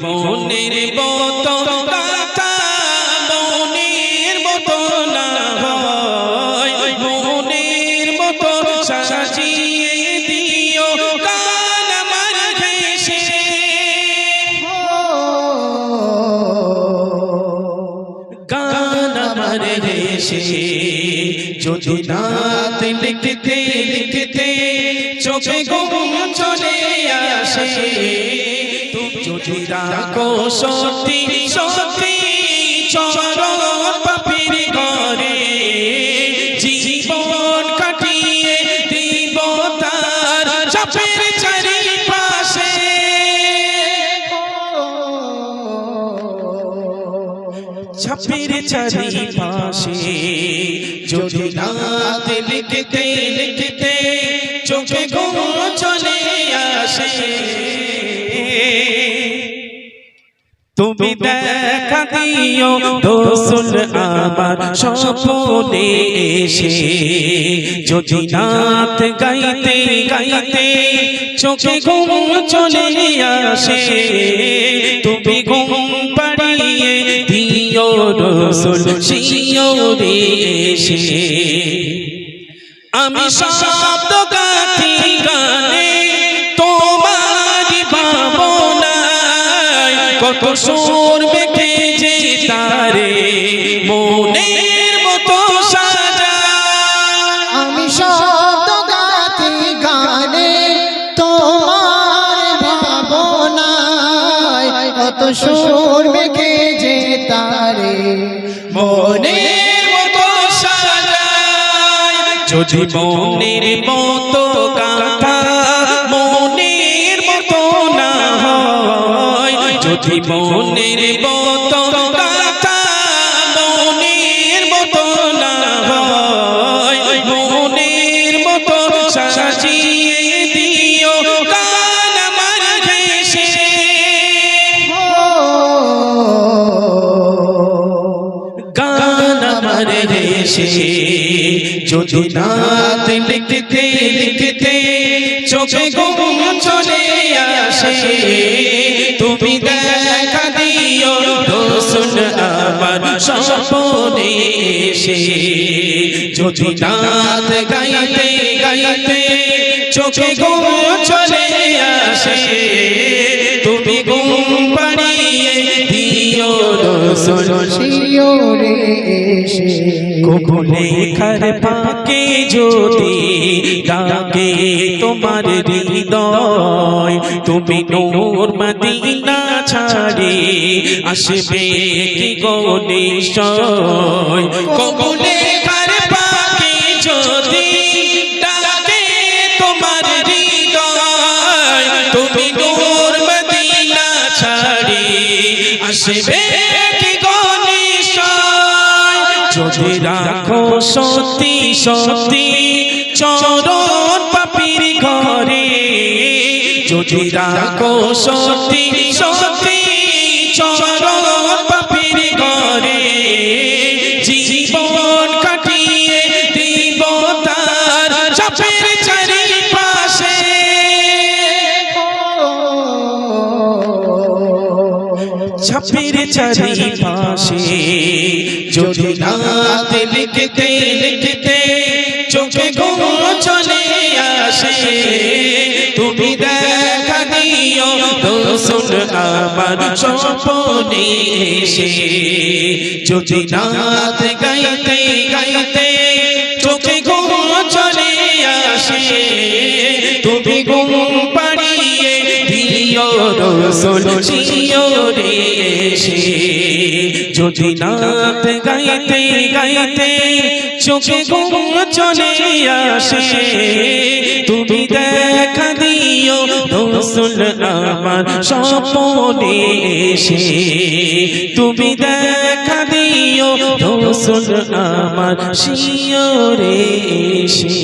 মনের মতো কথা মনের মতো না হয়, মনের মতো সাজিয়ে দিও গান আমার ঘেঁষে। গান আমার ঘেঁষে যদি নাত লিখতে লিখতে চোখে ঘুম চলে আসে, যদি রাখো সত্যি সত্যি চরণ পাপীর ঘরে, জীবন কাটিয়ে দিব তার চাপের চারিপাশে। চাপের চারিপাশে যদি নাত লিখতে লিখতে চোখে ঘুম চলে আসে, তুমি দেখা দিও রাসূল আমার স্বপ্নে এসে। যদি নাত গাইতে গাইতে চোখে ঘুম চলে আসে, তুমি ঘুম পাড়িয়ে দিও রাসূল শিয়রে এসে। আমি শব্দ গাথি গানে তোমারি ভাবনায়, কত সুর মেখে যে তারে মনের মতো সাজা। আমি শব্দ গাথি গানে তোমার ভাবনায়, কত সুর মেখে যে তারে মনের মতো সাজায়। যদি মনের মতো কথা মনের মতো না হয়, যদি মনের মতো কথা মনের মতো না হয়, মনের মতো সাজিয়ে দিও গান আমার ঘেঁষে। গান আমার ঘেঁষে যদি নাত লিখতে লিখতে চোখে ঘুম চলে আসে, তুমি দেখা দিও রাসূল আমার স্বপ্নে এসে। যদি নাত গাইতে গাইতে চোখে ঘুম চলে আসে, তুমি ঘুম পাড়িয়ে দিও রাসূল শিয়রে এসে। লেখার পাকে যদি ডাকে তোমার হৃদয়, তুমি নূর মদিনা ছাড়ে আসবে কি গো নিশ্চয়। লেখার পাকে যদি ডাকে তোমার হৃদয়, তুমি নূর মদিনা ছাড়ে আসবে কি গো নিশ্চয়। যদি রাখো সত্যি সত্যি চরণ পাপীর ঘরে, যদি রাখো সত্যি সত্যি চরণ পাপীর ঘরে, জীবন কাটিয়ে দিব তার চাপের চারিপাশে। চাপের চারিপাশে যদি নাত লিখতে লিখতে চোখে ঘুম চলে আসে, তুমি দেখা দিও রাসূল আমার স্বপ্নে এসে। যদি নাত গাইতে গাইতে চোখে ঘুম চলে আসে, তুমি ঘুম পাড়িয়ে দিও রাসূল শিয়রে এসে। যদি নাত গাইতে গাইতে চোখে ঘুম চলে আসে, তুমি দেখা দিও রাসূল আমার স্বপ্নে এসে। তুমি দেখা দিও রাসূল আমার শিয়রে এসে।